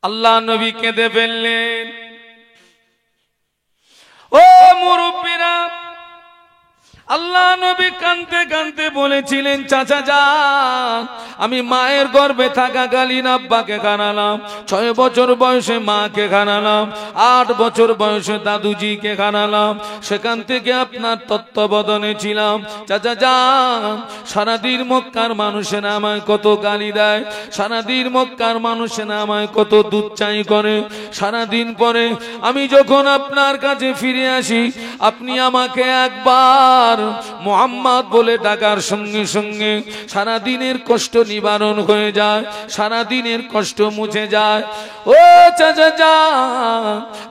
আল্লাহ নবী কেঁদে ফেললেন। ও মুরব্বীরা, আল্লাহ নবী কাঁদতে কাঁদতে বলেছিলেন, চাচা যান, আমি মায়ের গর্ভে থাকাকালীন আব্বাকে হারালাম, 6 বছর বয়সে মাকে হারালাম, 8 বছর বয়সে দাদুজিকে হারালাম, সেখান থেকে আপনার তত্ত্বাবধানে ছিলাম। চাচা যান, সারাদিন মক্কার মানুষেরা আমায় কত গালি দেয়, সারাদিন মক্কার মানুষেরা আমায় কত দুচ্চাই করে, সারাদিন পরে আমি যখন আপনার কাছে ফিরে আসি, আপনি আমাকে একবার মুহাম্মদ বলে ডাকার সঙ্গে সঙ্গে সারা দিনের কষ্ট নিবারণ হয়ে যায়, সারা দিনের কষ্ট মুছে যায়। ও চাচা যান,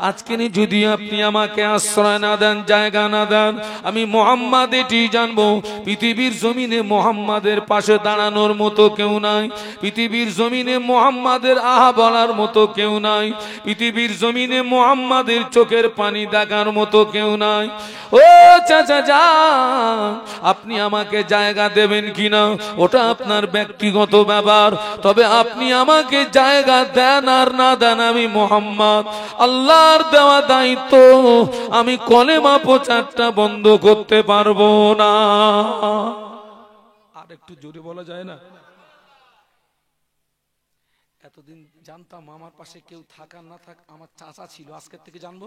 আজকে যদি আপনি আমাকে আশ্রয় না দেন, জায়গা না দেন, আমি মুহাম্মদ এটি জানবো, পৃথিবীর জমিনে মুহাম্মাদের পাশে দাঁড়ানোর মতো কেউ নাই, পৃথিবীর জমিনে মুহাম্মাদের আহা বলার মতো কেউ নাই, পৃথিবীর জমিনে মুহাম্মাদের চোখের পানি দেখার মতো কেউ নাই। ও চাচা যান, আপনি আমাকে জায়গা দেবেন কিনা ওটা আপনার ব্যক্তিগত ব্যাপার, তবে আপনি আমাকে জায়গা দেন আর না দেন, আমি মুহাম্মদ আল্লাহর দেওয়া দায়িত্ব, আমি কলেমা প্রচারটা বন্ধ করতে পারবো না। আর একটু জোরে বলা যায় না? এতদিন জানতাম আমার পাশে কেউ থাকা না থাক, আমার চাচা ছিল, আজকের থেকে জানবো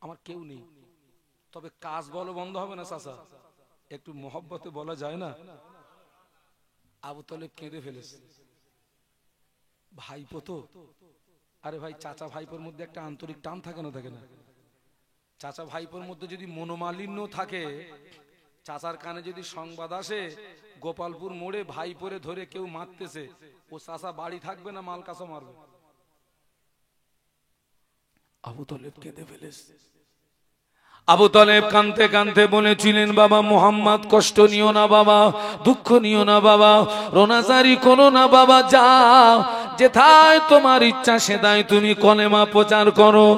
আমার কেউ নেই, তবে কাজ বলো বন্ধ হবে না। চাচা একটু মহব্বতে বলা যায় না? আবু তালেব কেঁদে ফেলেছে, ভাইপো তো, আরে ভাই চাচা ভাইপোর মধ্যে একটা আন্তরিক টান থাকে না? থাকে না? চাচা ভাইপোর মধ্যে যদি মনোমালিন্য থাকে, চাচার কানে যদি সংবাদ আসে গোপালপুর মোড়ে ভাইপোরে ধরে কেউ মারতেছে, ও চাচা বাড়ি থাকবে না মাল কাছে মারবে? আবু তালেব কেঁদে ফেলেছে। আবু তালেব কাঁদতে কাঁদতে বলেছিলেন, বাবা মুহাম্মদ কষ্ট নিও না বাবা, দুঃখ নিও না বাবা, রোনাজারি করো না বাবা, যাও যেথায় তোমার ইচ্ছা সেদায় তুমি কলেমা প্রচার করো,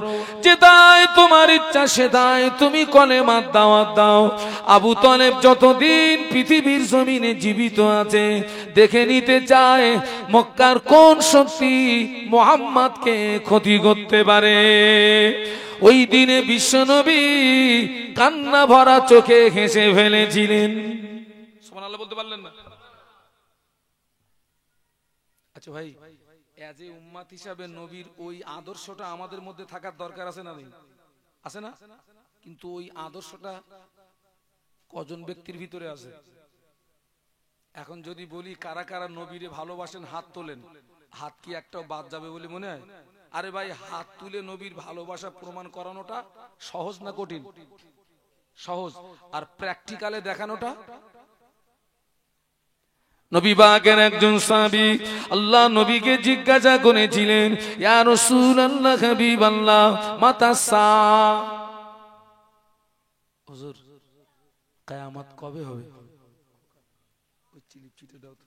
যেথায় তোমার ইচ্ছা সেদায় তুমি কলেমার দাওয়াত দাও। আবু তালেব যতদিন পৃথিবীর জমিনে জীবিত আছে দেখে নিতে চায় মক্কার কোন শক্তি মুহাম্মদকে ক্ষতি করতে পারে। ওই দিনে বিশ্বনবী কান্না ভরা চোখে হেসে ফেলেছিলেন। সুবহানাল্লাহ বলতে পারলেন না? আচ্ছা ভাই, এজ এ উম্মাত হিসাবে নবীর ওই আদর্শটা আমাদের মধ্যে থাকার দরকার আছে না? নেই? আছে না? কিন্তু ওই আদর্শটা কজন ব্যক্তির ভিতরে আছে? এখন যদি বলি কারা কারা নবীরে ভালোবাসেন হাত তোলেন, হাত কি একটাও বাদ যাবে বলে মনে হয়? আরে ভাই, হাত তুলে নবীর ভালোবাসা প্রমাণ করানোটা সহজ না কঠিন? সহজ। আর প্র্যাকটিক্যালে দেখানোটা? নবী পাকের একজন সাহাবী আল্লাহ নবীকে জিজ্ঞাসা করেছিলেন, ইয়া রাসূলুল্লাহ হাবিবাল্লাহ মাতা সা, হুজুর কিয়ামত কবে হবে? ওই চিলিপচিতে দাও তো,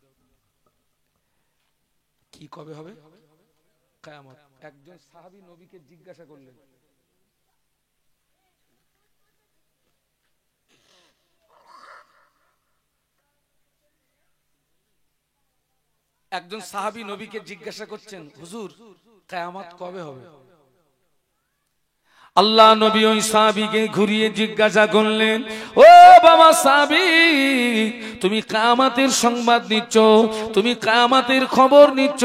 কি কবে হবে কিয়ামত? একজন সাহাবী নবীকে জিজ্ঞাসা করলেন। একজন সাহাবী নবীকে জিজ্ঞাসা করছেন, হুজুর কিয়ামত কবে হবে? আল্লাহ নবী ওই সাহাবীকে ঘুরিয়ে জিজ্ঞাসা করলেন, ও বাবা সাহাবী, তুমি কিয়ামতের সংবাদ নিচ্ছ, তুমি কিয়ামতের খবর নিচ্ছ,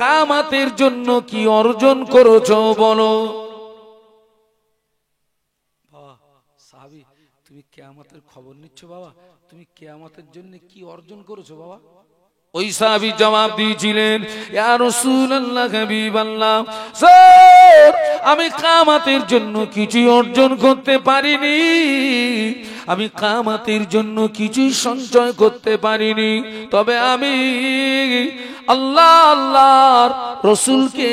কিয়ামতের জন্য কি অর্জন করেছো বলো? বাবা সাহাবী, তুমি কিয়ামতের খবর নিচ্ছ বাবা, তুমি কিয়ামতের জন্য কি অর্জন করেছো বাবা? ওই সাহাবী জবাব দিয়েছিলেন, ইয়া রাসূলুল্লাহ হাবিবাল্লাহ, স্যার আমি কিয়ামতের জন্য কিছু অর্জন করতে পারিনি, আমি কিয়ামতের জন্য কিছু সঞ্চয় করতে পারিনি, তবে আমি আল্লাহ আল্লাহর রাসূলকে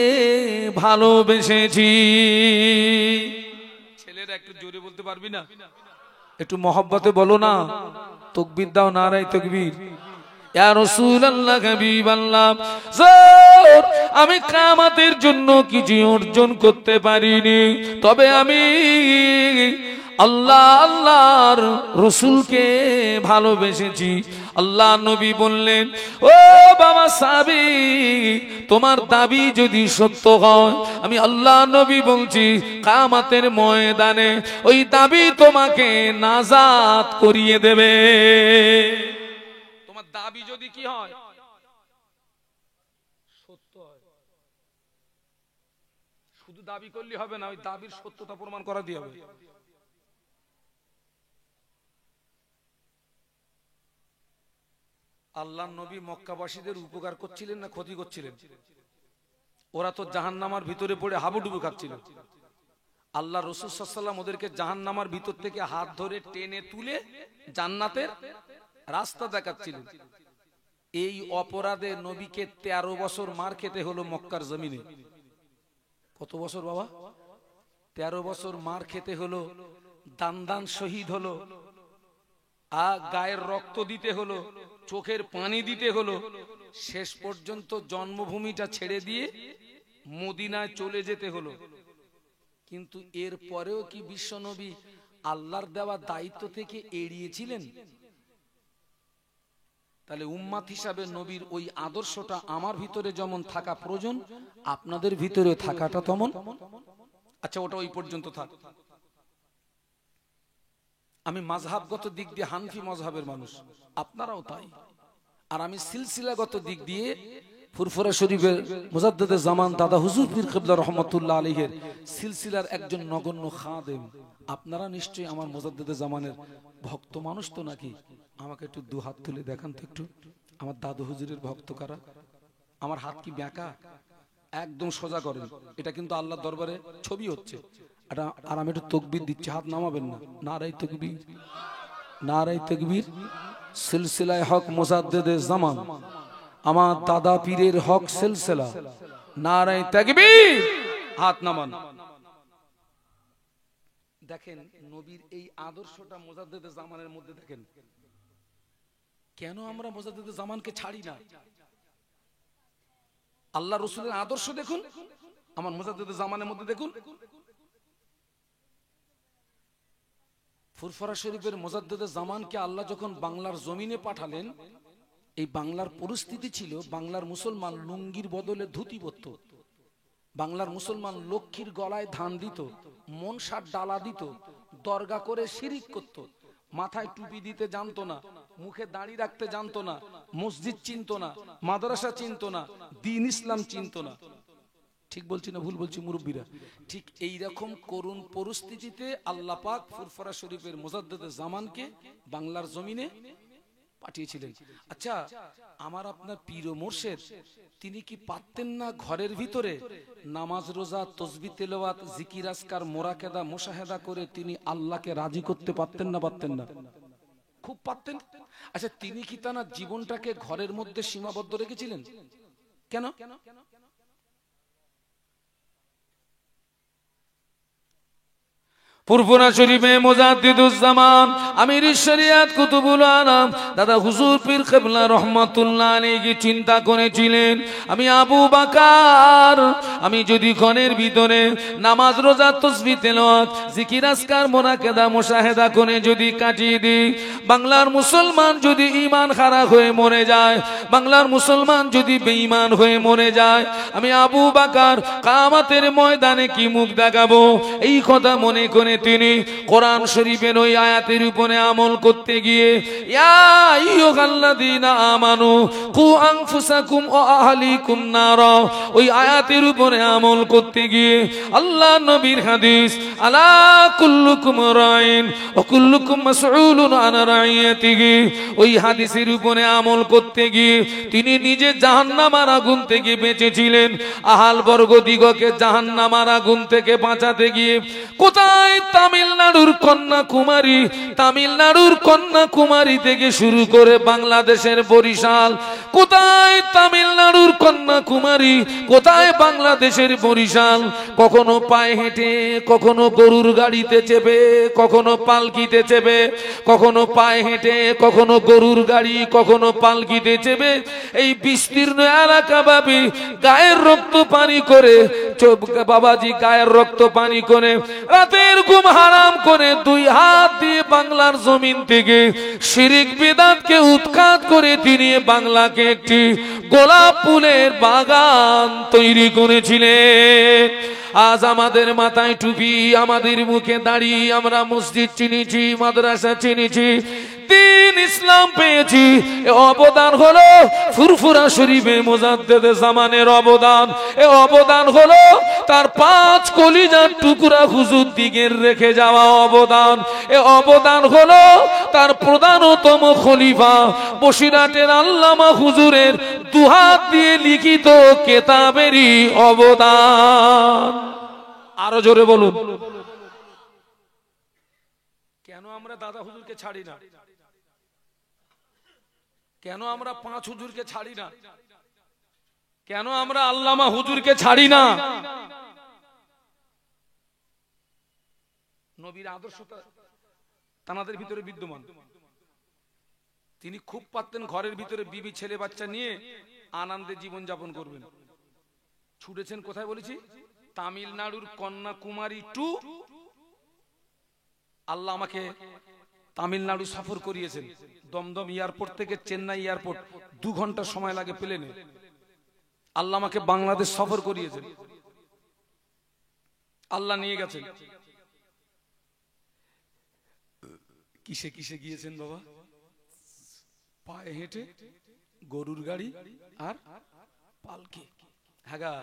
ভালোবেসেছি। ছেলেরা একটু জোরে বলতে পারবি না? একটু মহব্বতে বলো না, তাকবীর দাও, নারায়ে তাকবীর। ইয়া রাসূলুল্লাহ হাবিবাল্লাহ, স্যার আমি কিয়ামতের জন্য কিছু অর্জন করতে পারিনি, তবে আমি আল্লাহ আল্লাহর রাসূলকে ভালোবেসেছি, আল্লাহ নবী বললেন, ও বাবা সাহাবী, তোমার দাবি যদি সত্য হয়, আমি আল্লাহ নবী বলছি কিয়ামতের ময়দানে ওই দাবি তোমাকে নাজাত করিয়ে দেবে। তোমার দাবি যদি কি হয়, সত্য হয়। শুধু দাবি করলে হবে না, ওই দাবির সত্যতা প্রমাণ করা দিয়ে হবে। আল্লাহ নবী মক্কাবাসীদের উপকার করছিলেন না ক্ষতি করছিলেন? ওরা তো জাহান্নামার ভিতরে পড়ে হাবুডুবু খাচ্ছিল। আল্লাহ রাসূল সাল্লাল্লাহু আলাইহি ওয়াসাল্লাম ওদেরকে জাহান্নামার ভিতর থেকে হাত ধরে টেনে তুলে জান্নাতের রাস্তা দেখাচ্ছিলেন। এই অপরাধে নবীকে 13 বছর মার খেতে হলো মক্কার জমিনে। কত বছর বাবা? 13 বছর মার খেতে হলো, দান দান শহীদ হলো, গায়ের রক্ত দিতে হলো, চোখের পানি দিতে হলো, শেষ পর্যন্ত জন্মভূমিটা ছেড়ে দিয়ে মদিনায় চলে যেতে হলো। কিন্তু এর পরেও কি বিশ্বনবী আল্লাহর দেওয়া দায়িত্ব থেকে এড়িয়েছিলেন? তাহলে উম্মাত হিসাবে নবীর ওই আদর্শটা আমার ভিতরে যেমন থাকা প্রয়োজন, আপনাদের ভিতরে থাকাটা তেমন। আচ্ছা, ওটা ওই পর্যন্ত থাক। আমি মাযহাবগত দিক দিয়ে হানফি মাযহাবের মানুষ, আপনারাও তাই। আর আমি সিলসিলাগত দিক দিয়ে ফুরফুরা শরীফের মুজাদ্দিদে জামান দাদা হুজুর পীর কিবলা রাহমাতুল্লাহ আলাইহির সিলসিলার একজন নগণ্য খাদেম। আপনারা নিশ্চয়ই আমার মুজাদ্দিদে জামানের ভক্ত মানুষ তো নাকি? আমাকে একটু দু হাত তুলে দেখান তো একটু, আমার দাদু হুজুরের ভক্ত কারা? আমার হাত কি ব্যাকা? একদম সোজা করেন। এটা কিন্তু আল্লাহর দরবারে ছবি হচ্ছে। আর আমি একটু তাকবীর দিচ্ছি, হাত নামাবেন না। নারায়ে তাকবীর, নারায়ে তাকবীর। সিলসিলায়ে হক মুজাদ্দিদে জামান, আমার দাদা পীরের হক সিলসিলা। নারায়ে তাকবীর, হাত নামান। দেখেন নবীর এই আদর্শটা মুজাদ্দিদে জামানের মধ্যে দেখেন। কেন আমরা মুজাদ্দিদে জামানকে ছাড়ি না? আল্লাহ রাসূলের আদর্শ দেখুন, আমার মুজাদ্দিদে জামানের মধ্যে দেখুন। ফুরফুরা শরীফের মুজাদ্দিদে জামানকে আল্লাহ যখন বাংলার জমিনে পাঠালেন, এই বাংলার পরিস্থিতি ছিল বাংলার মুসলমান লুঙ্গির বদলে ধুতি পরত, বাংলার মুসলমান লক্ষ্মীর গলায় ধান দিত, মনসার ডালা দিত, দরগা করে শিরিক করত, মাথায় টুপি দিতে জানতো না, মুখে দাড়ি রাখতে জানতো না, মসজিদ চিনতো না, মাদ্রাসা চিনতো না, দ্বীন ইসলাম চিনতো না। ঠিক বলছি না ভুল বলছি মুরব্বীরা? ঠিক এইরকম করুণ পরিস্থিতিতে আল্লাহ পাক ফুরফুরা শরীফের মুজাদ্দিদে জামানকে বাংলার জমিনে পাঠিয়েছিলেন। আচ্ছা, আমার আপনার পীর ও মুর্শিদ তিনি কি পারতেন না ঘরের ভিতরে নামাজ রোজা তাসবিহ তেলাওয়াত জিকির আজকার মোরাকাদা মুশাহাদা করে তিনি আল্লাহকে রাজি করতে পারতেন না? পারতেন না? খুব পারতেন। আচ্ছা, তিনি কি তার জীবনটাকে ঘরের মধ্যে সীমাবদ্ধ রেখেছিলেন? কেন? ফুরফুরা শরীফে মুজাদ্দিদুজ্জামান আমির শরিয়াত কুতুবুল আলম দাদা হুজুর পীর কিবলা রাহমাতুল্লাহ আলাইহি চিন্তা করেছিলেন, আমি আবু বকর আমি যদি ঘরের ভিতরে নামাজ রোজা তাসবিহ তেলাওয়াত জিকির আজকার মোনাকাদা মুশাহাদা করে যদি কাটিয়ে দিই, বাংলার মুসলমান যদি ঈমান খারাপ হয়ে মরে যায়, বাংলার মুসলমান যদি বেঈমান হয়ে মরে যায়, আমি আবু বকর কিয়ামতের ময়দানে কি মুখ দেখাবো? এই কথা মনে করে তিনি কোরআন শরীফের ওই আয়াতের উপরে আমল করতে গিয়ে ইয়া আইয়ুহাল্লাযীনা আমানু কু আনফুসাকুম ওয়া আহলিকুম নারা, ওই আয়াতের উপরে আমল করতে গিয়ে আল্লাহ নবীর হাদিস আলা কুল্লুকুম রাইন ওয়া কুল্লুকুম মাসউলুন আন রাইয়াতিহি, ওই হাদিসের উপরে আমল করতে গিয়ে তিনি নিজে জাহান্নামের আগুন থেকে বেঁচেছিলেন, আহাল বর্গদিগকে জাহান্নামের আগুন থেকে বাঁচাতে গিয়ে কোথায় তামিলনাড়ুর কন্যাকুমারী, তামিলনাড়ুর কন্যাকুমারী থেকে শুরু করে বাংলাদেশের বরিশাল, কোথায় তামিলনাড়ুর কন্যাকুমারী, কোথায় বাংলাদেশের বরিশাল, কখনো পায়ে হেঁটে, কখনো গরুর গাড়িতে চেপে, কখনো পালকিতে চেপে, কখনো পায়ে হেঁটে, কখনো গরুর গাড়ি, কখনো পালকিতে চেপে এই বিস্তীর্ণ এলাকাব্যাপী গায়ের রক্ত পানি করে বাবাজি গায়ের রক্ত পানি করে রাতের ঘুম হারাম করে 2 হাত দিয়ে বাংলার জমিন থেকে শিরিক বিদআতকে উৎখাত করে তিনি বাংলাকে একটি গোলাপ ফুলের বাগান তৈরি করেছিলেন। আজ আমাদের মাথায় টুপি, আমাদের মুখে দাড়ি, আমরা মসজিদ চিনেছি, মাদ্রাসা চিনেছি, দিন ইসলাম পেয়েছি। এ অবদান হলো ফুরফুরা শরীফে মুজাদ্দেদে জামানের অবদান। এ অবদান হলো তার 5 কলিজার টুকরা হুজুর দিগের রেখে যাওয়া অবদান। এ অবদান হলো তার প্রধানতম খলিফা বসিরহাটের আল্লামা হুজুরের 2 হাত দিয়ে লিখিত কেতাবেরই অবদান। আরো জোরে বলুন, কেন আমরা দাদা হুজুরকে ছাড়ি না? কেন আমরা 5 হুজুরকে ছাড়ি না? কেন আমরা আল্লামা হুজুরকে ছাড়ি না? নবীর আদর্শটা তানাদের ভিতরে বিদ্যমান। তিনি খুব পারতেন ঘরের ভিতরে বিবি ছেলে বাচ্চা নিয়ে আনন্দে জীবন যাপন করবেন। ছুটেছেন কোথায় বলেছি? তামিলনাড়ুর কন্যাকুমারী টু। আল্লাহ আমাকে তামিলনাড়ু সফর করিয়েছেন। দমদম এয়ারপোর্ট থেকে চেন্নাই এয়ারপোর্ট 2 ঘন্টা সময় লাগে প্লেনে। আল্লাহ আমাকে বাংলাদেশ সফর করিয়েছেন। আল্লাহ নিয়ে গেছেন। কিসে কিসে গিয়েছেন বাবা? পায়ে হেঁটে, গরুর গাড়ি আর পালকি। হ্যাঁ,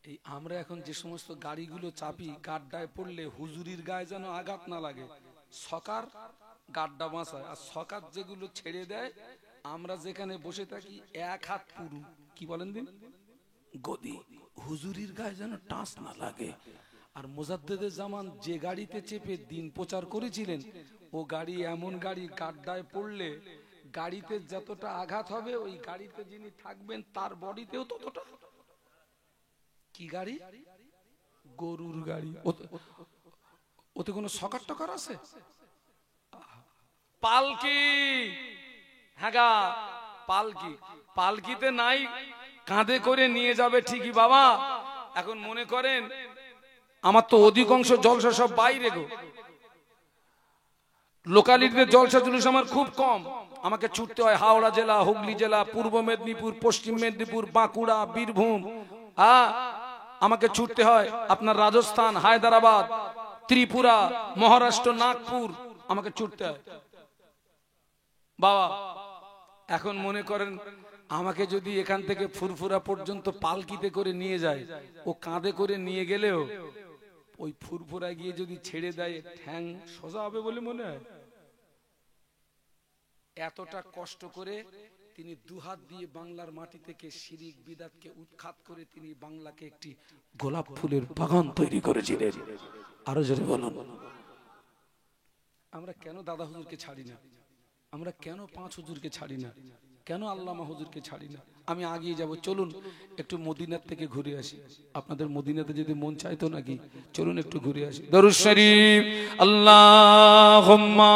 এই আমরা এখন যে সমস্ত গাড়িগুলো চাপি, গাড্ডায় পড়লে হুজুরির গায়ে যেন আঘাত না লাগে, সকার গাড্ডা বাঁচায়। আর সকার যেগুলো ছেড়ে দেয়, আমরা যেখানে বসে থাকি 1 হাত পুরু, কি বলেন দিন, গদি, হুজুরির গায়ে যেন টাচ না লাগে। আর মুজাদ্দেদে জামান যে গাড়িতে চেপে দিন প্রচার করেছিলেন, ও গাড়ি এমন গাড়ি, গাড্ডায় পড়লে গাড়িতে যতটা আঘাত হবে, ওই গাড়িতে যিনি থাকবেন তার বডিতেও ততটা। কি গাড়ি? গরুর গাড়ি। ওতে কোনো সকার টকার আছে? পালকি। হ্যাঁ, পালকি। পালকিতে নাই, কাঁধে করে নিয়ে যাবে ঠিকই বাবা। এখন মনে করেন আমার তো অধিকাংশ জলসা সব বাইরে গো, লোকালিটিতে জলসা জুলুস আমার খুব কম। আমাকে ছুটতে হয় হাওড়া জেলা, হুগলি জেলা, পূর্ব মেদিনীপুর, পশ্চিম মেদিনীপুর, বাঁকুড়া, বীরভূম। আমাকে ছুটতে হয় আপনার রাজস্থান, হায়দ্রাবাদ, ত্রিপুরা, মহারাষ্ট্র, নাগপুর, আমাকে ছুটতে হয় বাবা। এখন মনে করেন আমাকে যদি এখান থেকে ফুরফুরা পর্যন্ত পালকিতে করে নিয়ে যায়, ও কাঁধে করে নিয়ে গেলেও ওই ফুরফুরা গিয়ে যদি ছেড়ে দেয়, ঠ্যাং সোজা হবে বলে মনে হয়? এতটা কষ্ট করে তিনি 2 হাত দিয়ে বাংলার মাটি থেকে শিরিক বিদআতকে উৎখাত করে তিনি বাংলাকে একটি গোলাপ ফুলের বাগান তৈরি করেছিলেন। আরো জোরে বলুন, আমরা কেন দাদা হুজুরকে ছাড়ি না? আমরা কেন 5 হুজুরকে ছাড়ি না? কেন আল্লামা হুজুরকে ছাড়ি না? আমি আগিয়ে যাব। চলুন একটু মদিনার থেকে ঘুরে আসি। আপনাদের মদিনাতে যদি মন চাইতো নাকি, চলুন একটু ঘুরে আসি। দরুদ শরীফ। আল্লাহুম্মা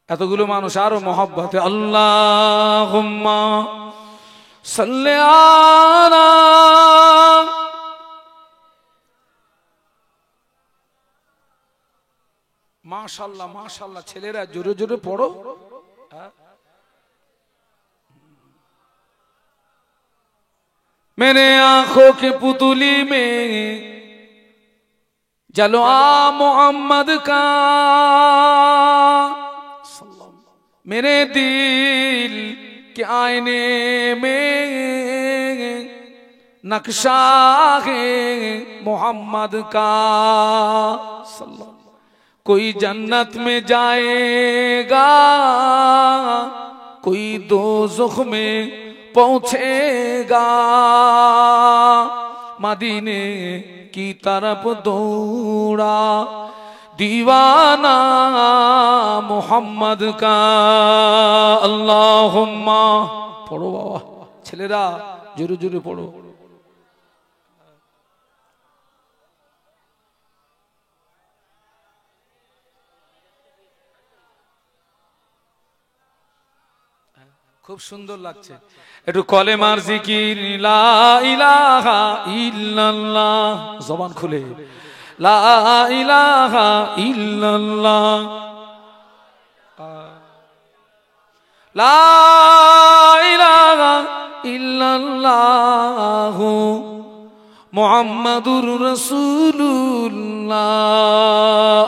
এতগুলো মানুষ আরো মহব্বতে আল্লাহুম্মা সাল্লি আলা। মাশাআল্লাহ মাশাআল্লাহ, ছেলেরা জোরে জোরে পড়ো। मेरे आंखों के पुतली में जलवा मोहम्मद का, मेरे दिल के आईने में नक्शा है मोहम्मद का। कोई जन्नत में जाएगा, कोई दोज़ख में पहुंचेगा, मदीने की तरफ दौड़ा दीवाना मोहम्मद का। अल्लाहुम्मा पढ़ो बाबा, ছেলেরা জোরে জোরে পড়ো। খুব সুন্দর লাগছে। একটু কলেমার জিকির, লা ইলাহা ইল্লাল্লাহ, জবান খুলে লা ইলাহা ইল্লাল্লাহ, লা ইলাহা ইল্লাল্লাহ মুহাম্মাদুর রাসূলুল্লাহ।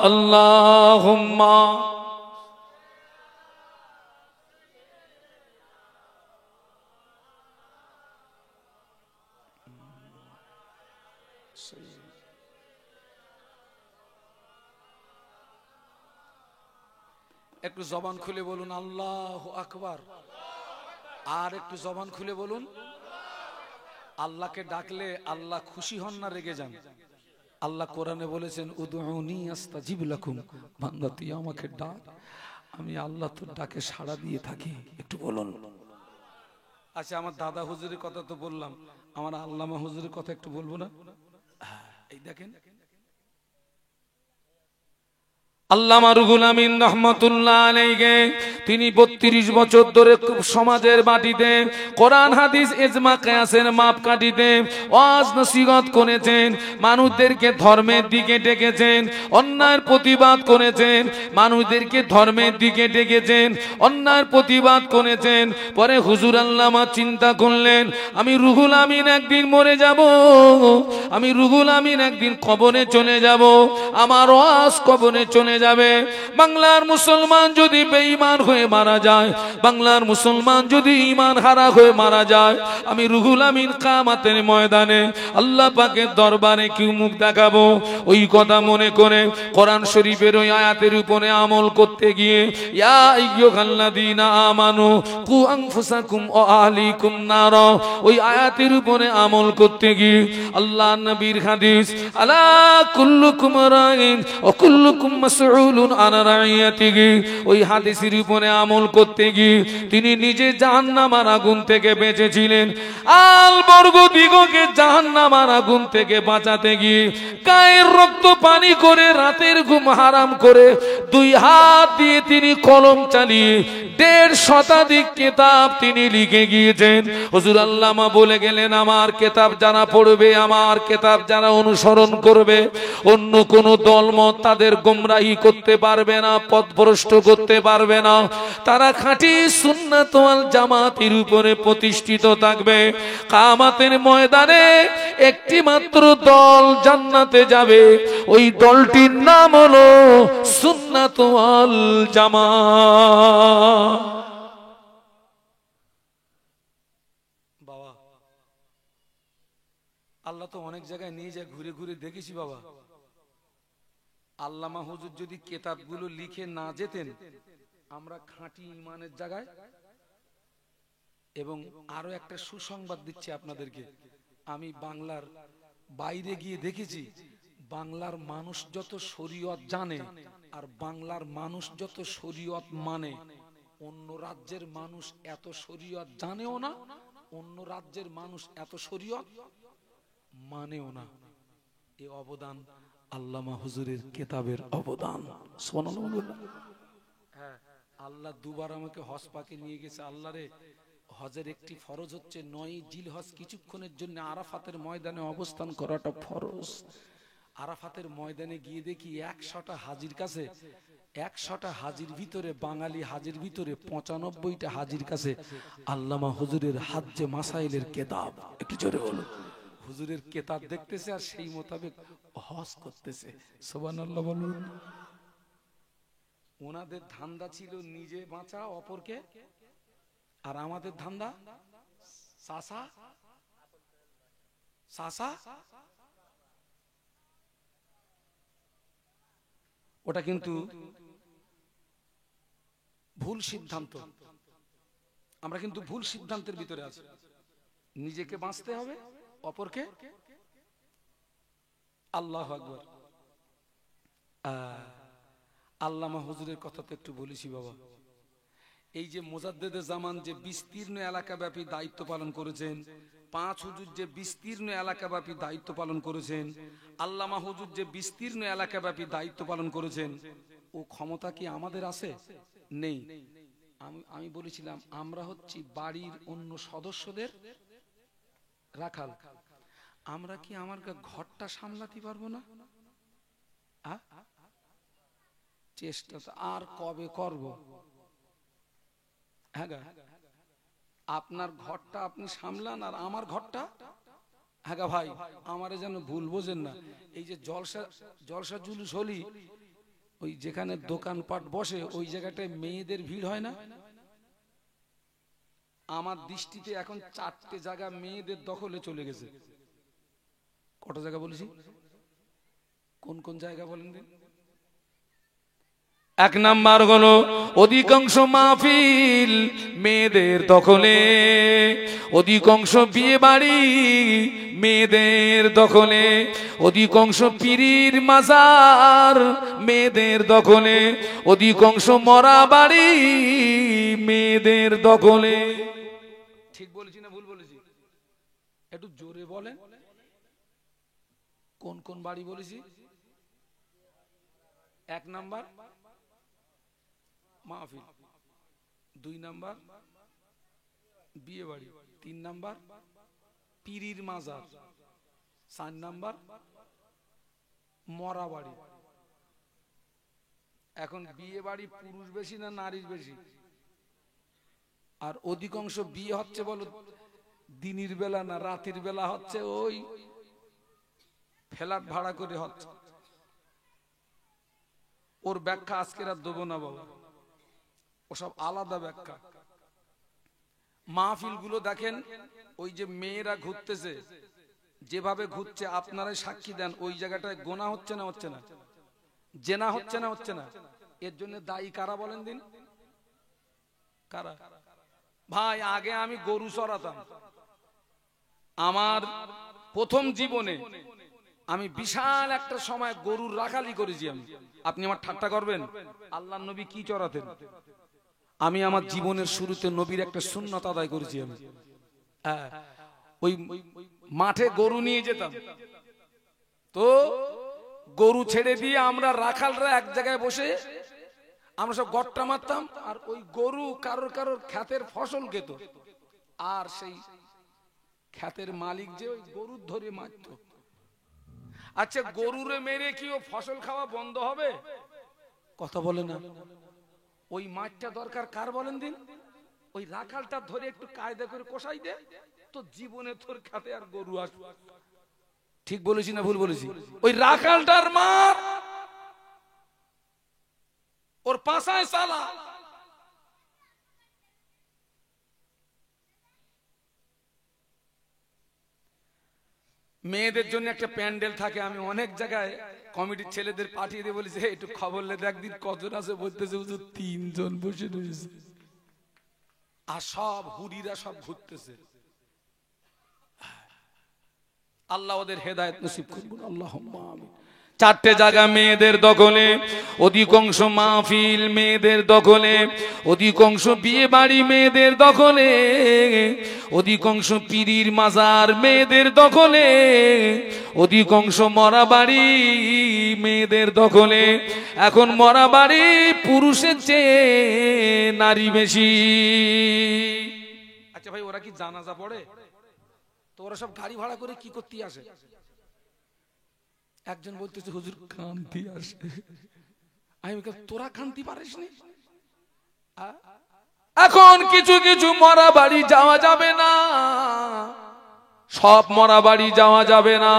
আল্লাহুম্মা একটু জবান খুলে বলুন আল্লাহু আকবার। আর একটু জবান খুলে বলুন। আল্লাহকে ডাকলে আল্লাহ খুশি হন না রেগে যান? আল্লাহ কোরআনে বলেছেন উদউনি আস্তাজিব লাকুম, বান্দা তুই আমাকে ডাক, আমি আল্লাহ তোর ডাকে সাড়া দিয়ে থাকি। একটু বলুন। আচ্ছা, আমার দাদা হুজুরের কথা তো বললাম, আমার আল্লামা হুজুরের কথা একটু বলবো না? এই দেখেন আল্লামা রুহুল আমিন রাহমাতুল্লাহ আলাইহি, তিনি 32 বছর ধরে সমাজের মাটিতে কোরআন হাদিস ইজমা কিয়াসের মাপকাঠিতে ওয়াজ নসিহত করেছেন, মানুষদেরকে ধর্মের দিকে ডেকেছেন, অন্যায়ের প্রতিবাদ করেছেন, মানুষদেরকে ধর্মের দিকে ডেকেছেন, অন্যায়ের প্রতিবাদ করেছেন। পরে হুজুর আল্লামা চিন্তা করলেন, আমি রুহুল আমিন একদিন মরে যাব, আমি রুহুল আমিন একদিন কবরে চলে যাব, আমার ওয়াজ কবরে চলে যাবে। বাংলার মুসলমান যদি বেঈমান হয়ে মারা যায়, বাংলার মুসলমান যদি ঈমান হারা হয়ে মারা যায়, আমি রুহুল আমিন কিয়ামতের ময়দানে আল্লাহ পাকের দরবারে কি মুখ দেখাবো? ওই কথা মনে করে কোরআন শরীফের ওই আয়াতের উপরে আমল করতে গিয়ে ইয়া আইয়ুহাল্লাযীনা আমানু কু আনফুসাকুম ওয়া আহলিকুম নার, ওই আয়াতের উপরে আমল করতে গিয়ে আল্লাহ নবীর হাদিস আলা কুল্লুকুম রাইন ওয়া কুল্লুকুম মাসউলুন আন রাইয়াতিহি, ওই হাদিসের উপরে আমল করতে গিয়ে তিনি নিজে জাহান্নামের আগুন থেকে বেঁচেছিলেন। আল বর্গ দিগকে জাহান্নামের আগুন থেকে বাঁচাতে গিয়ে গায়ের রক্ত পানি করে রাতের ঘুম হারাম করে 2 হাত দিয়ে তিনি কলম চালিয়ে 1.5 শতাধিক কিতাব তিনি লিখে গিয়েছেন। হুজুর আল্লামা বলে গেলেন, আমার কিতাব যারা পড়বে, আমার কিতাব যারা অনুসরণ করবে, অন্য কোন দলমত তাদের গোমরাহি করতে পারবে না, পথভ্রষ্ট করতে পারবে না। তারা খাঁটি সুন্নাত ওয়াল জামাতের উপরে প্রতিষ্ঠিত থাকবে। কিয়ামতের ময়দানে একটি মাত্র দল জান্নাতে যাবে, ওই দলটির নাম হলো সুন্নাত ওয়াল জামাত। বাবা, আল্লাহ তো অনেক জায়গায় নিয়ে যায়, ঘুরে ঘুরে দেখেছি বাবা। আল্লামা হুজুর যদি কিতাবগুলো লিখে না যেতেন, আমরা খাঁটি ঈমানের জায়গায়। এবং আরো একটা সুসংবাদ দিচ্ছি আপনাদেরকে, আমি বাংলার বাইরে গিয়ে দেখেছি, বাংলার মানুষ যত শরীয়ত জানে আর বাংলার মানুষ যত শরীয়ত মানে, অন্য রাজ্যের মানুষ এত শরীয়ত জানেও না, অন্য রাজ্যের মানুষ এত শরীয়ত মানেও না। এই অবদান আল্লামা হুজুরের কিতাবের অবদান। সুবহানাল্লাহ। হ্যাঁ, আল্লাহ দুবার আমাকে হজ পাকে নিয়ে গেছে। আল্লাহ রে, হজের একটি ফরজ হচ্ছে 9 জিলহজ কিছুক্ষণের জন্য আরাফাতের ময়দানে অবস্থান করাটা ফরজ। আরাফাতের ময়দানে গিয়ে দেখি 100টা হাজির কাছে, 100টা হাজির ভিতরে, বাঙালি হাজির ভিতরে 95টা হাজির কাছে আল্লামা হুজুরের হাজ্জে মাসাইলের কিতাব। একটু জোরে বলো। হুজুরের কিতাব দেখতেছে আর সেই মোতাবেক হজ করতেছে। সুবহানাল্লাহ বলুন। ওনাদের ধান্দা ছিল নিজে বাঁচা, অপরকে, আর আমাদের ধান্দা সাসা সাসা। ওটা কিন্তু ভুল সিদ্ধান্ত। আমরা কিন্তু ভুল সিদ্ধান্তের ভিতরে আছি। নিজেকে বাঁচতে হবে, অপরকে। আল্লাহু আকবার। আল্লামা হুজুরের কথা তো একটু বলেছি বাবা। এই যে মুজাদ্দেদে জামান যে বিস্তীর্ণ এলাকাব্যাপী দায়িত্ব পালন করেছেন, 5 হুজুর যে বিস্তীর্ণ এলাকাব্যাপী দায়িত্ব পালন করেছেন, আল্লামা হুজুর যে বিস্তীর্ণ এলাকাব্যাপী দায়িত্ব পালন করেছেন, ও ক্ষমতা কি আমাদের আছে? নেই। আমি বলেছিলাম আমরা হচ্ছি বাড়ির অন্য সদস্যদের রাখাল, আমরা কি আমার ঘরটা সামলাতে পারবো না? চেষ্টা আর কবে করব? হ্যাঁ, আপনার ঘরটা আপনি সামলান আর আমার ঘরটা। হ্যাঁ ভাই, আমারে যেন ভুল বোঝেন না। এই যে জলসা জুলুস হলি, ওই যেখানে দোকানপাট বসে ওই জায়গাটায় মেয়েদের ভিড় হয় না? আমার দৃষ্টিতে এখন 4টে জায়গা মেয়েদের দখলে চলে গেছে। কত জায়গা বলেছি? কোন কোন জায়গা বলেন দিন? এক নাম্বার হলো অধিকাংশ মাহফিল মেয়েদের দখলে, অধিকাংশ বিয়ে বাড়ি মেয়েদের দখলে, অধিকাংশ পীরির মাজার মেয়েদের দখলে, অধিকাংশ মরা বাড়ি মেয়েদের দখলে। ঠিক বলেছি না ভুল বলেছি? একটু জোরে বলেন। কোন কোন বাড়ি বলেছি? 1 নাম্বার মাহফিল, 2 নাম্বার বিয়ে বাড়ি, 3 নাম্বার পীরির মাজার, 4 নাম্বার মরা বাড়ি। এখন বিয়ে বাড়ি পুরুষ বেশি না নারীর বেশি? আর অধিকাংশ বিয়ে হচ্ছে বলো দিনের বেলা না রাতের বেলা হচ্ছে? ওই ফ্ল্যাট ভাড়া করে হচ্ছে। ওর ব্যাখ্যা আজকে আর দেবো না বাবা, ওসব আলাদা ব্যাখ্যা। মাহফিল গুলো দেখেন, ওই যে মেয়েরা ঘুরতেছে, যেভাবে ঘুরছে আপনারাই সাক্ষী দেন, ওই জায়গাটায় গোনা হচ্ছে না হচ্ছে না? জেনা হচ্ছে না হচ্ছে না? এর জন্য দায়ী কারা বলেন দিন? কারা? ভাই আগে আমি গরু চড়াতাম, আমার প্রথম জীবনে আমি বিশাল একটা সময় গরুর রাখালি করেছি আমি। আপনি আমার ঠাট্টা করবেন? আল্লাহর নবী কি চড়াতেন? আমি আমার জীবনের শুরুতে নবীর একটা সুন্নাত আদায় করেছি আমি। ওই মাঠে গরু নিয়ে যেতাম, তো গরু ছেড়ে দিয়ে আমরা রাখালরা এক জায়গায় বসে আমরা সব গট্টা মারতাম, আর ওই গরু কারোর কারোর ক্ষেতের ফসল খেত, আর সেই ক্ষেতের মালিক যে ওই গরুর ধরে মারত। আচ্ছা, গরুরে মেরে কি ও ফসল খাওয়া বন্ধ হবে? কথা বলে না। ওই মাঠটা দরকার কার বলেন দিন? ওই রাখালটা ধরে একটু কায়দা করে কষাই দে, তো জীবনে তোর খাতে আর গরু আসবে। ঠিক বলেছি না ভুল বলেছি? ওই রাখালটার মার, ওর পাশায় সালা। মেয়েদের জন্য একটা প্যান্ডেল থাকে, আমি অনেক জায়গায় কমিটির ছেলেদের পাঠিয়ে দিয়ে বলেছি একটু খবর লে একদিন কজন আছে, বলতেছে 3 জন বসে রয়েছে, আর সব হুরিরা সব ঘুরতেছে। আল্লাহ ওদের হেদায়েত নসিব করুন, আল্লাহুম্মা আমিন। 4টে জায়গা মেয়েদের দখলে, অধিকাংশ মাহফিল মেয়েদের দখলে, অধিকাংশ বিয়ে বাড়ি মেয়েদের দখলে, অধিকাংশ পীরির মাজার মেয়েদের দখলে, অধিকাংশ মরা বাড়ি মেয়েদের দখলে। এখন মরা বাড়ি পুরুষের চেয়ে নারী বেশি। আচ্ছা ভাই, ওরা কি জানাজা পড়ে? তো ওরা সব গাড়ি ভাড়া করে কি করতে আসে? একজন বলতেছে হুজুর কান্তি আসে। আমি তোরা কান্তি পারিস নি? এখন কিছু কিছু মরা বাড়ি যাওয়া যাবে না, সব মরা বাড়ি যাওয়া যাবে না।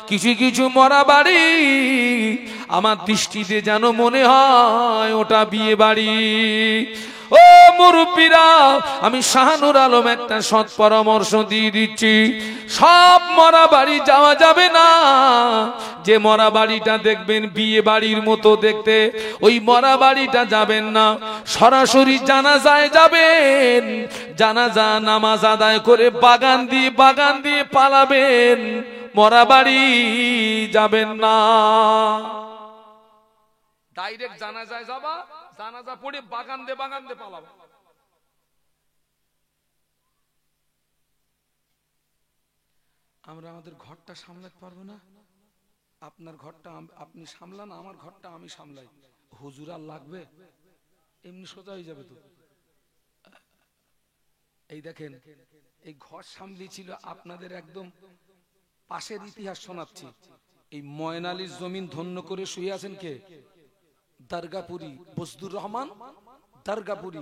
কিছু কিছু মরা বাড়ি আমার দৃষ্টিতে যেন মনে হয় ওটা বিয়ে বাড়ি। ও মুরব্বীরা, আমি শাহানুর আলম একটা সৎ পরামর্শ দিয়ে দিচ্ছি, সব মরা বাড়ি যাওয়া যাবে না। যে মরা বাড়িটা দেখবেন বিয়ে বাড়ির মতো দেখতে, ওই মরা বাড়িটা যাবেন না, সরাসরি জানাজায় যাবেন। জানাজা নামাজ আদায় করে বাগান দিয়ে পালাবেন, মরা বাড়ি যাবেন না। ডাইরেক্ট জানাজায় যাবা, জানাজা পড়ে বাগান দিয়ে পালাবা। আমরা আমাদের ঘরটা সামলাতে পারবো না? আপনার ঘরটা আপনি সামলান, আমার ঘরটা আমি সামলাই। হুজুর আর লাগবে? এমনি সোজা হয়ে যাবে তো। এই দেখেন, এই ঘর সামলি ছিল আপনাদের একদম পাশের ইতিহাস শোনাচ্ছি। এই ময়নালির জমিন ধন্য করে শুয়ে আছেন কে? দরগাপুরি বজদুর রহমান দরগাপুরি,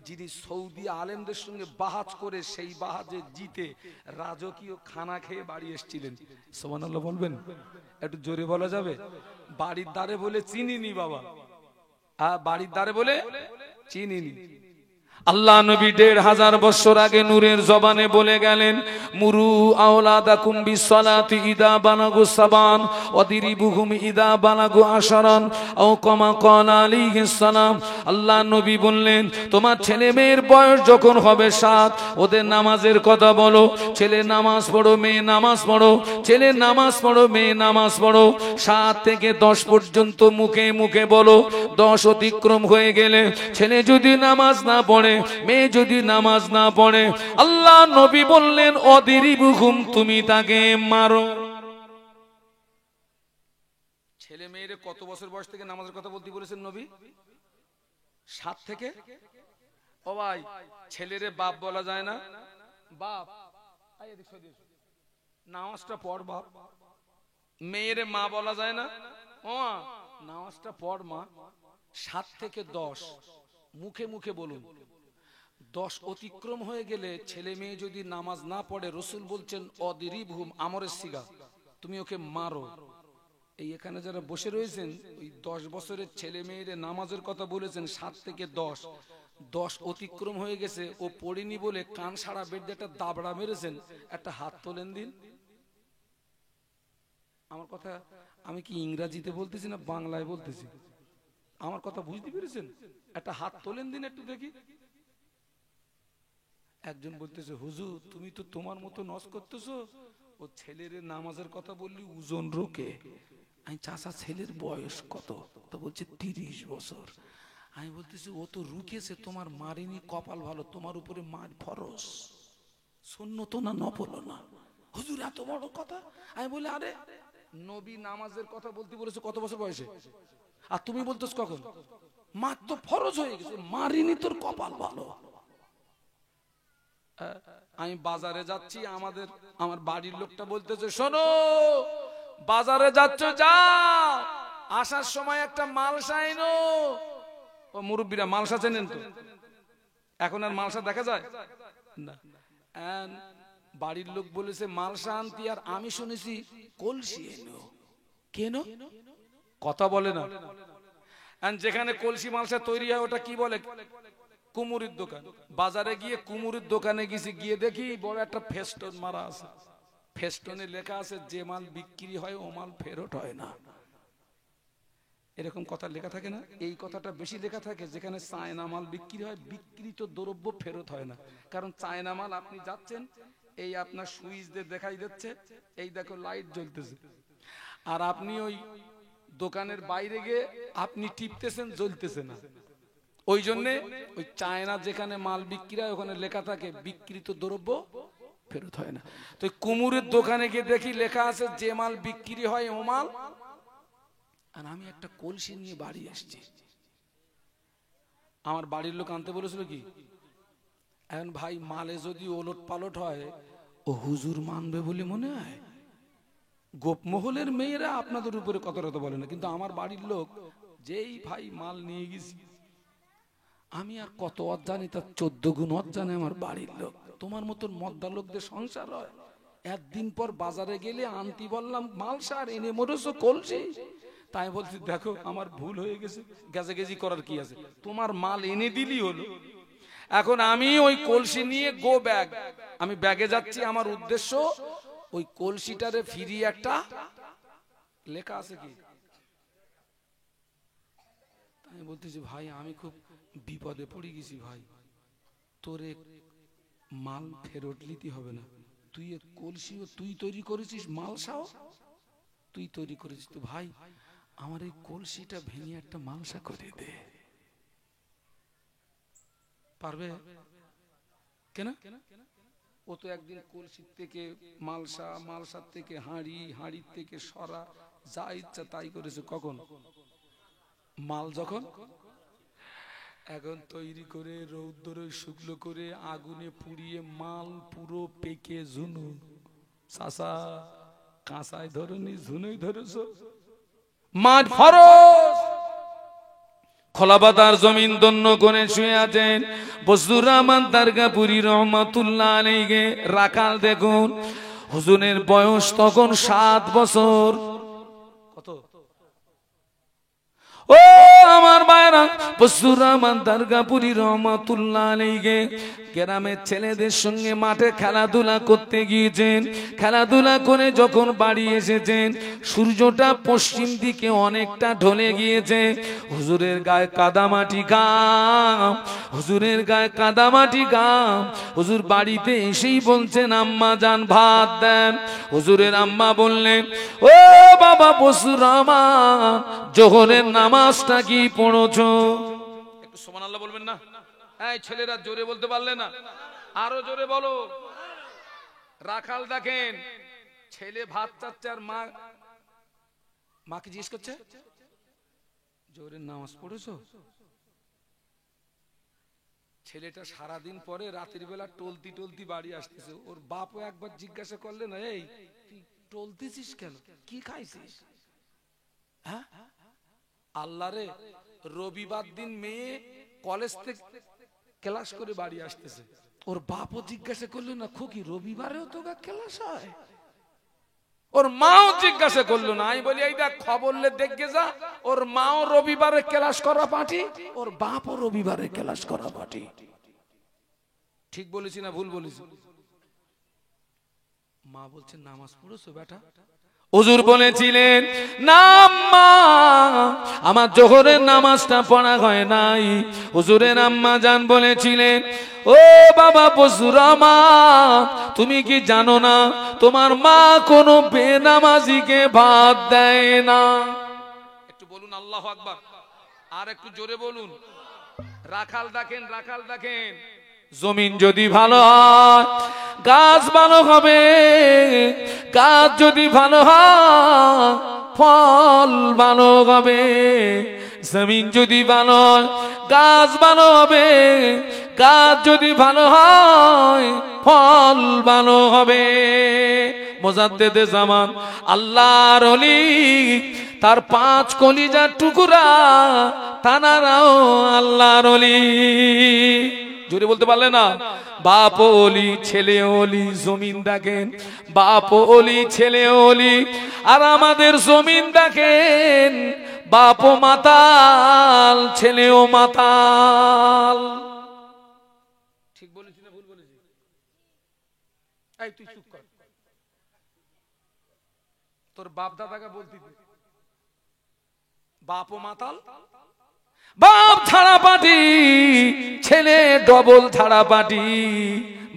যিনি সৌদি আলেমদের সঙ্গে বাহাজ করে সেই বাহাজে জিতে রাজকীয় খানা খেয়ে বাড়ি এসেছিলেন। সুবহানাল্লাহ বলবেন? একটু জোরে বলা যাবে? বাড়ির দ্বারে বলে চিনিনি বাবা, বাড়ির দ্বারে বলে চিনিনি। আল্লাহ নবী ১৫০০ বছর আগে নূরের জবানে বলে গেলেন, মুরু আওলাদাকুম বিসসালাতি ইদা বালাগু সাবান ওয়াদিরিবুহুম ইদা বালাগু আশারান আও কামা ক্বালা আলাইহিস সালাম। আল্লাহ নবী বললেন, তোমার ছেলে মেয়ের বয়স যখন হবে ৭, ওদের নামাজের কথা বলো। ছেলে নামাজ পড়ো, মেয়ে নামাজ পড়ো, ছেলে নামাজ পড়ো, মেয়ে নামাজ পড়ো। ৭ থেকে ১০ পর্যন্ত মুখে মুখে বলো। ১০ অতিক্রম হয়ে গেলে ছেলে যদি নামাজ না পড়ে, মেয়ে যদি নামাজ না পড়ে, আল্লাহ নবী বললেন অদিরিবুহুম, তুমি তাকে মারো। ছেলে মেয়ের কত বছর বয়স থেকে নামাজের কথা বলতে বলেছেন নবী? ৭ থেকে। ও ভাই, ছেলেরে বাপ বলা যায় না? বাপ নামাজটা পড় বাপ। মেয়েরে মা বলা যায় না? ও নামাজটা পড় মা। ৭ থেকে ১০ মুখে মুখে বলুন। ১০ অতিক্রম হয়ে গেলে ছেলে মেয়ে যদি নামাজ না পড়ে, রসুল বলছেন অদিরিবহুম, আমরের সিগা, তুমি ওকে মারো। এই এখানে যারা বসে রয়েছেন, ওই ১০ বছরের ছেলে মেয়ের নামাজের কথা বলেছেন। ৭ থেকে ১০, ১০ অতিক্রম হয়ে গেছে, ও পড়িনি বলে কান সারা বেড একটা দাবড়া মেরেছেন, একটা হাত তোলেন দিন। আমার কথা আমি কি ইংরাজিতে বলতেছি না বাংলায় বলতেছি? আমার কথা বুঝতে পেরেছেন? একটা হাত তোলেন দিন একটু দেখি। একজন বলতেছে, হুজুর তুমি তো তোমার মতো নজ করতেছো, ও ছেলের নামাজের কথা বললি ওজন রোকে। আমি চাচা ছেলের বয়স কত? তো বলছে ৩০ বছর। আমি বলতেছি ও তো রুকেছে, তোমার মারিনি, কপাল ভালো, তোমার উপরে মার ফরজ, সুন্নত না নফল না। হুজুর এত বড় কথা? আমি বলি আরে নবী নামাজের কথা বলতে বলেছে কত বছর বয়সে, আর তুমি বলতেছ কখন? মার তো ফরজ হয়ে গেছে, মারিনি, তোর কপাল ভালো। আমি বাজারে যাচ্ছি, আমার বাড়ির লোকটা বলতেছে, শোনো বাজারে যাচ্ছ যাও, আসার সময় একটা মালসা এনো। ও মুরব্বীরা মালসা চেনেন তো? এখন আর মালসা দেখা যায় না। বাড়ির লোক বলেছে মালসা আনতি, আর আমি শুনেছি কলসি এনো। কেন কথা বলে না? যেখানে কলসি মালসা তৈরি হয় ওটা কি বলে? কুমুরির দোকান। বাজারে গিয়ে কুমুরির দোকানে গেছি, গিয়ে দেখি বড় একটা ফেস্টন মারা আছে। ফেস্টনে লেখা আছে যে মাল বিক্রি হয় ও মাল ফেরত হয় না। এরকম কথা লেখা থাকে না? এই কথাটা বেশি লেখা থাকে যেখানে চায়না মাল বিক্রি হয়, বিক্রিত দ্রব্য ফেরত হয় না। কারণ চায়না মাল আপনি যাচ্ছেন, এই আপনার সুইচ দিয়ে দেখাই দিচ্ছে, এই দেখো লাইট জ্বলতেছে, আর আপনি ওই দোকানের বাইরে গিয়ে আপনি টিপতেছেন, জ্বলতেছে না। ওই জন্যে ওই চায়না যেখানে মাল বিক্রি হয় ওখানে লেখা থাকে বিক্রিত দ্রব্য ফেরত হয় না। তো কুমুরের দোকানে গিয়ে দেখি লেখা আছে যে মাল বিক্রি হয় ও মাল। আর আমি একটা কলসি নিয়ে বাড়ি আসছি। আমার বাড়ির লোক আনতে বলেছিল কি, এখন ভাই মালে যদি ওলট পালট হয় ও হুজুর মানবে বলে মনে হয়? গোপমহলের মেয়েরা আপনাদের উপরে কত রত বলে না, কিন্তু আমার বাড়ির লোক যেই ভাই মাল নিয়ে গেছি, আমি আর কত অজানি তার 14 গুণ অজানে আমার বাড়ির লোক। তোমার মতন মদ্দা লোকদের সংসার হয়? একদিন পর বাজারে গেলে আনতি বললাম মালসার, এনে মরেছো কলসি। তাই বলছি দেখো আমার ভুল হয়ে গেছে, গেজি করার কি আছে, তোমার মাল এনে দিলি হলো। এখন আমি ওই কলসি নিয়ে গো ব্যাগ, আমি ব্যাগে যাচ্ছি। আমার উদ্দেশ্য ওই কলসিটারে ফিরিয়ে একটা লেখা আছে কি, আমি বলতেছি ভাই আমি খুব বিপদে পড়ে গেছি ভাই, তোরে মাল ফেরত নিতে হবে না, তুই কলসিও তুই তৈরি করেছিস, মালসাও তুই তৈরি করেছিস, তো ভাই আমার এই কলসিটা ভেঙে একটা মালসা করে দে। পারবে কেন? ও তো একদিন কলসির থেকে মালসা, মালসার থেকে হাঁড়ি, হাঁড়ির থেকে সরা, যা ইচ্ছা তাই করেছে। কখন? মাল যখন এখন তৈরি করে রৌদ্রে শুকনো করে আগুনে পুড়িয়ে মাল পুরো পেকে ঝুনু। চাচা কাঁচায় ধরনি, ঝুনুই ধরেছ। মাঠ ফরস খোলাপাতার জমিন দন্য করে শুয়ে আছেন বজলুর রহমান দারগাপুরি রহমাতুল্লাহ আলাইহি। রাখাল দেখুন, হুজুরের বয়স তখন 7 বছর। কত? ও আমার ভাইরা, বজলুর রহমান দারগাপুরি রহমাতুল্লাহ আলাইহি গ্রামের ছেলেদের সঙ্গে মাঠে খেলাধুলা করতে গিয়েছেন। খেলাধুলা করে যখন বাড়ি এসেছেন, সূর্যটা পশ্চিম দিকে অনেকটা ঢলে গিয়েছে। হুজুরের গায়ে কাদামাটি গাম, হুজুরের গায়ে কাদামাটি গাম। হুজুর বাড়িতে এসেই বলছেন, আম্মা জান ভাত দেন। হুজুরের আম্মা বললেন, ও বাবা বজলুর রহমান, জোহরের নামাজটা কি পড়ছো? একটু সুবহানাল্লাহ বলবেন না? এই ছেলেরা জোরে বলতে পারলে না, আরো জোরে বলো। রাখাল দেখেন, ছেলে ভাত চাচ্ছে আর মাকে জিজ্ঞেস করছে, জোরে নামাজ পড়েছো? ছেলেটা সারাদিন পরে রাতের বেলা টলতি টলতি বাড়ি আসতেছে। ওর বাপও একবার জিজ্ঞাসা করলেন, এই তুই টলতেছিস কেন, কি খাইছিস? হ্যাঁ আল্লাহ রে, রবিবার দিন মেয়ে কলেজ থেকে ক্লাস করে বাড়ি আসতেছে। ওর বাপও জিজ্ঞাসা করলো না, খুকি রবিবারেও তো ক্লাস হয়? ওর মাও জিজ্ঞাসা করলো না। আমি বলি, এই দেখ খবর লে দেখে যা, ওর মাও রবিবারে ক্লাস করা পার্টি, ওর বাপও রবিবারে ক্লাস করা পার্টি। ঠিক বলেছি না ভুল বলেছি? মা বলছে, নামাজ পড়েছো বেটা? হুজুর বলেছিলেন, না আম্মা, আমার জোহরের নামাজটা পড়া হয় নাই। হুজুরের আম্মা জান বলেছিলেন, ও বাবা বজলুর রহমান, তুমি কি জানো না তোমার মা কোনো বেনামাজিকে ভাত দেয় না? একটু বলুন আল্লাহু আকবার, আর একটু জোরে বলুন। রাখাল দেখেন, রাখাল দেখেন, জমিন যদি ভালো হয় গাছ ভালো হবে, গাছ যদি ভালো হয় ফল ভালো হবে। জমিন যদি ভালো হয় গাছ ভালো হবে, গাছ যদি ভালো হয় ফল ভালো হবে। মুজাদ্দেদে জামান আল্লাহর ওলি, তার 5 কলিজার টুকরা, তানারাও আল্লাহর ওলি। জোরে বলতে পারলে না? বাপ ওলি, ছেলে ওলি। জমিন দেখেন, বাপ ওলি, ছেলে ওলি। আর আমাদের জমিন দেখেন, বাপ মাতাল, ছেলেও মাতাল। ঠিক বলেছি না ভুল বলেছি? এই তুই চুপ কর, তোর বাপ দাদাকে বলতি বাপ ও মাতাল, বাপ ছাড়া পাটি, ছেলে ডবল ছাড়া পাটি।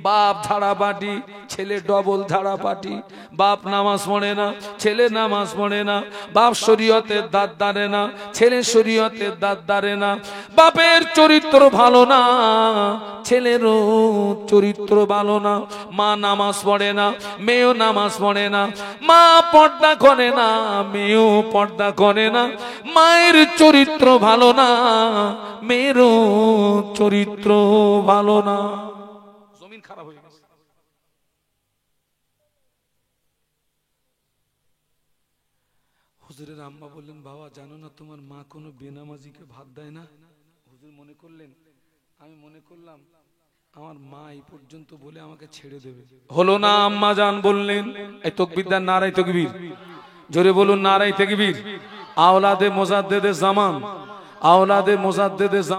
বাপ ছাড়া পাটি, ছেলে ডবল ছাড়া পাটি। বাপ নামাজ পড়ে না, ছেলে নামাজ পড়ে না। বাপ শরীয়তের দাঁত দাঁড়ে না, ছেলে শরীয়তের দাঁত দাঁড়ে না। বাপের চরিত্র ভালো না, ছেলেরও চরিত্র ভালো না। মা নামাজ পড়ে না, মেয়েও নামাজ পড়ে না। মা পর্দা করে না, মেয়েও পর্দা করে না। মায়ের চরিত্র ভালো না, মেয়েরও চরিত্র ভালো না। জমিন খারাপ হয়ে গেছে। হুজুরের আম্মা বললেন, বাবা জানো না তোমার মা কোনো বেনামাজিকে ভাত দেয় না? হুজুর মনে করলেন, আমি মনে করলাম আমার মা এই পর্যন্ত বলে আমাকে ছেড়ে দেবে। হলো না, আম্মা জান বললেন। এই তাকবীর দেন, নারায়ে তাকবীর। জোরে বলুন নারায়ে তাকবীর। আওলাদে মুজাদ্দেদে জামান, আওলাদে মুজাদ্দেদে জামান।